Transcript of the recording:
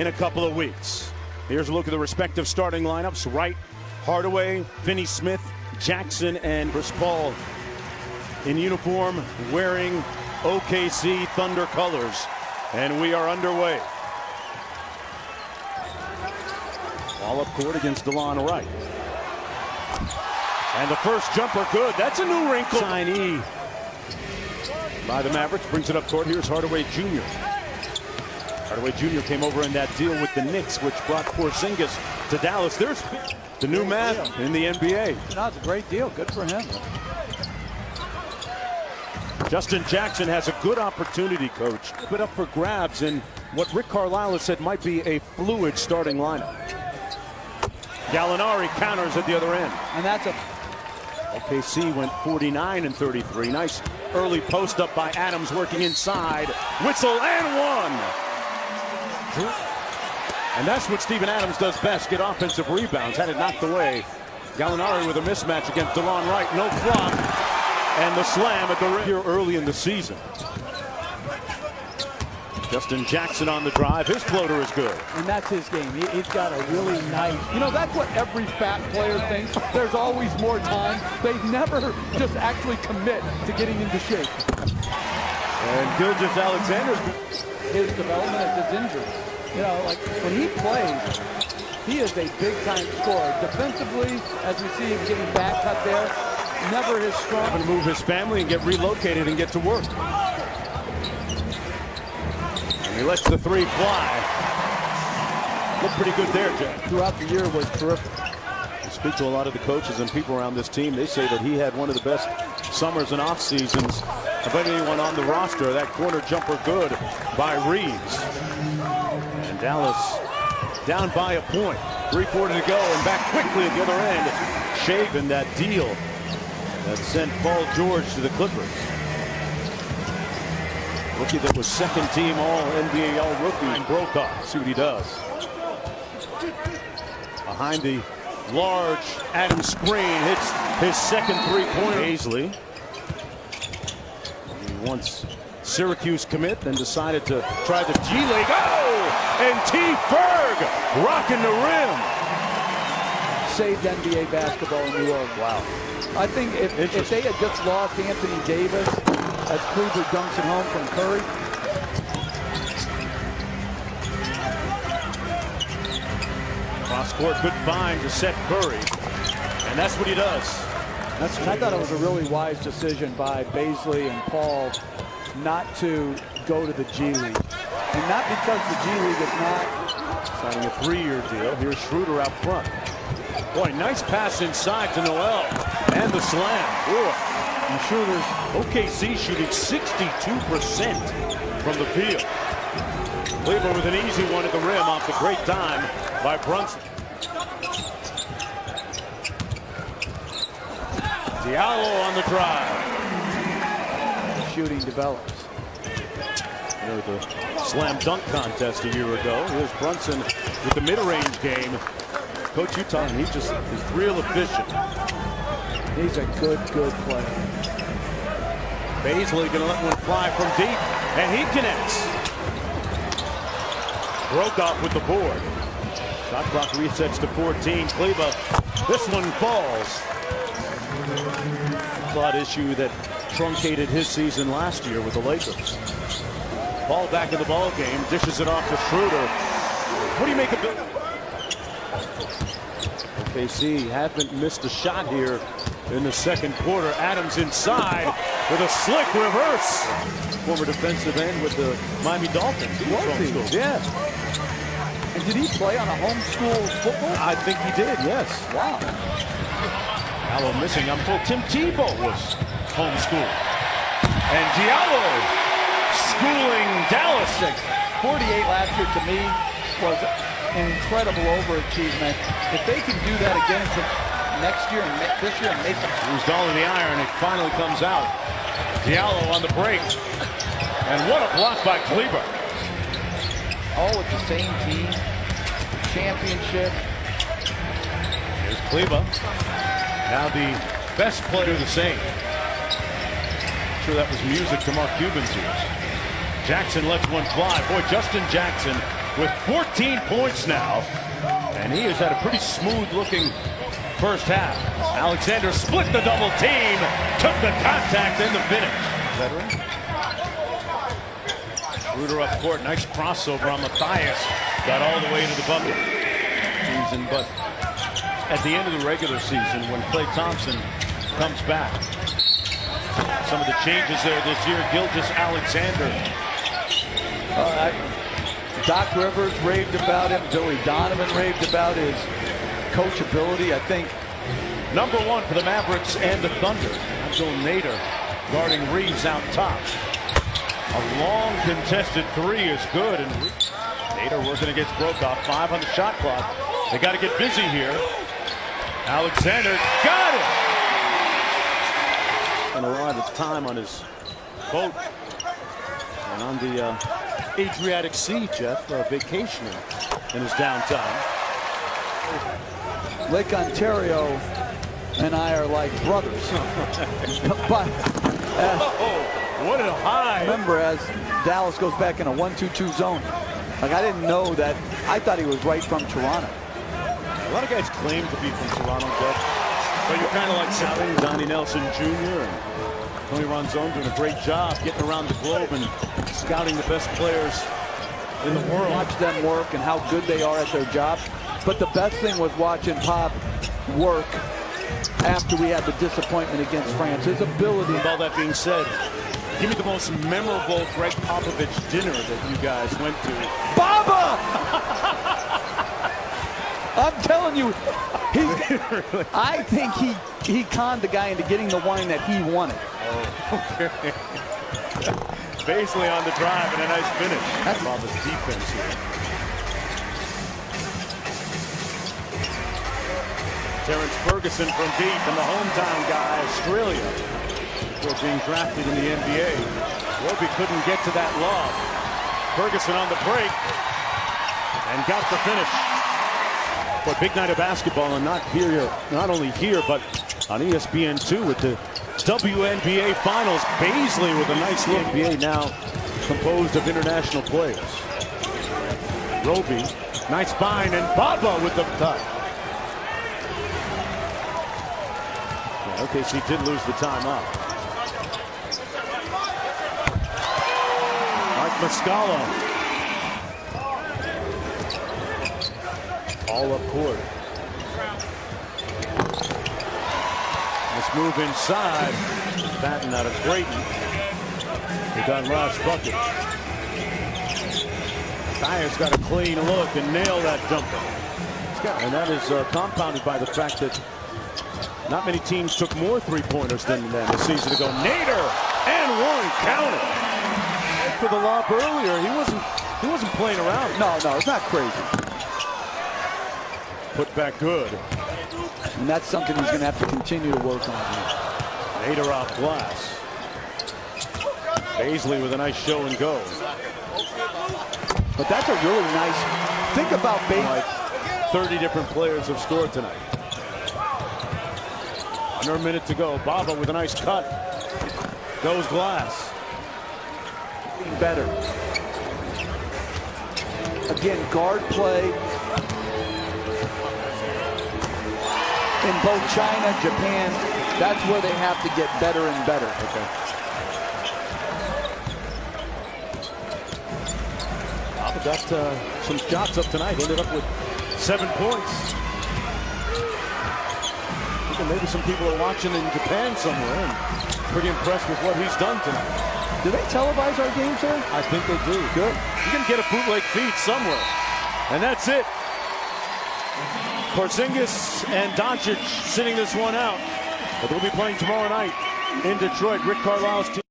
in a couple of weeks. Here's a look at the respective starting lineups. Wright, Hardaway, Finney Smith, Jackson, and Chris Paul in uniform wearing OKC Thunder colors. And we are underway. Ball up court against DeLon Wright. And the first jumper good. That's a new wrinkle. Signee by the Mavericks. Brings it up court. Here's Hardaway Jr. Hardaway Jr. came over in that deal with the Knicks, which brought Porzingis to Dallas. There's the new man in the NBA. That's a great deal. Good for him. Justin Jackson has a good opportunity, coach. Put up for grabs in what Rick Carlisle has said might be a fluid starting lineup. Gallinari counters at the other end. And that's a... OKC went 49 and 33. Nice early post up by Adams working inside. Whistle and one. And that's what Steven Adams does best, get offensive rebounds. Had it knocked away. Gallinari with a mismatch against DeLon Wright. No flop. And the slam at the rim here early in the season. Justin Jackson on the drive. His floater is good. And that's his game. He's got a really nice... You know, that's what every fat player thinks. There's always more time. They never just actually commit to getting into shape. And Gilgeous-Alexander, his development is his injury. You know, like when he plays, he is a big-time scorer. Defensively, as we see him getting back cut there, never his strong. Having to move his family and get relocated and get to work. And he lets the three fly. Looked pretty good there, Jack. Throughout the year was terrific. You speak to a lot of the coaches and people around this team. They say that he had one of the best summers and off seasons of anyone on the roster. That corner jumper good by Reeves. And Dallas down by a point. 3:40 to go and back quickly at the other end. Shaven that deal that sent Paul George to the Clippers. Rookie that was second team All-NBA All-Rookie. Broke off. See what he does. Behind the large Adams screen, hits his second three-pointer. Paisley. He once Syracuse commit, then decided to try the G League. Oh! And T. Ferg rocking the rim. Saved NBA basketball in New York. Wow. I think if they had just lost Anthony Davis as Kluber dunks it home from Curry. Cross court, good find to set Curry. And that's what he does. I thought it was a really wise decision by Paisley and Paul not to go to the G League. And not because the G League is not signing a 3-year deal. Here's Schroeder out front. Boy, nice pass inside to Noel. And the slam. Boy, and Schroeder's OKC shooting 62% from the field. Cleveland with an easy one at the rim off the great dime by Brunson. Diallo on the drive. The shooting develops. You know, the slam dunk contest a year ago. Here's Brunson with the mid-range game. Coach Utah, and he just is real efficient. He's a good player. Paisley gonna let one fly from deep, and he connects. Broke off with the board. Shot clock resets to 14. Kleba, this one falls. Thought issue that truncated his season last year with the Lakers. Ball back in the ball game, dishes it off to Schroeder. What do you make of it? OKC haven't missed a shot here in the second quarter. Adams inside with a slick reverse. Former defensive end with the Miami Dolphins. He was homeschooled. Yeah. And did he play on a homeschool football? I think he did, yes. Wow. Diallo missing. I'm told Tim Tebow was homeschooled. And Diallo schooling Dallas. 48 last year to me was an incredible overachievement. If they can do that again next year and this year and make it. Used all of the iron. It finally comes out. Diallo on the break. And what a block by Kleber. All with the same team. Championship. Here's Kleber. Now the best player the same. I'm sure that was music to Mark Cuban's ears. Jackson lets one fly. Boy, Justin Jackson with 14 points now. And he has had a pretty smooth-looking first half. Alexander split the double team, took the contact in the finish. Veteran. Ruder up court, nice crossover on Matthias. Got all the way to the bucket. But at the end of the regular season, when Klay Thompson comes back, some of the changes there this year, Gilgeous Alexander. Doc Rivers raved about him. Billy Donovan raved about his coachability. I think #1 for the Mavericks and the Thunder. Abdul Nader guarding Reeves out top. A long contested three is good, and Nader working against Brokaw. 5 on the shot clock. They got to get busy here. Alexander got it. And a lot of time on his boat and on the Adriatic Sea, Jeff, vacationing in his downtime. Lake Ontario and I are like brothers. But what a high! Remember, as Dallas goes back in a 1-2-2 zone, like I didn't know that. I thought he was right from Toronto. A lot of guys claim to be from Toronto, Jeff, but you're kind of like scouting Donnie Nelson Jr. and Tony Ronzone doing a great job getting around the globe and scouting the best players in the world. Watch them work and how good they are at their job. But the best thing was watching Pop work after we had the disappointment against France. His ability. With all that being said, give me the most memorable Greg Popovich dinner that you guys went to. Baba! I'm telling you, I think he conned the guy into getting the wine that he wanted. Oh, okay. Basically on the drive and a nice finish. That's Baba's defense here. Terrence Ferguson from deep, and the hometown guy, Australia, before being drafted in the NBA. Roby couldn't get to that lob. Ferguson on the break and got the finish. But big night of basketball, and not only here, but on ESPN2 with the WNBA Finals. Baisley with a nice look. NBA now composed of international players. Roby, nice bind, and Baba with the cut. Yeah, OKC did lose the timeout. Mark Muscala. All up court. Let's move inside. Batten out of Creighton. He got last bucket. Tyus got a clean look and nailed that jumper. And that is compounded by the fact that not many teams took more three-pointers than them a season ago. Nader and one counted. For the lob earlier, he wasn't playing around. No, it's not crazy. Put back good. And that's something he's going to have to continue to work on. Nader off glass. Baisley with a nice show and go. But that's a really nice. Think about Baisley. Like 30 different players have scored tonight. Under a minute to go. Baba with a nice cut. Goes glass. Better. Again, guard play. In both China, Japan, that's where they have to get better and better. Okay. Baba got some shots up tonight. Ended up with 7 points. I think maybe some people are watching in Japan somewhere and pretty impressed with what he's done tonight. Do they televise our games there? I think they do. Good. You can get a bootleg feed somewhere. And that's it. Porzingis and Doncic sitting this one out. But they'll be playing tomorrow night in Detroit. Rick Carlisle's team.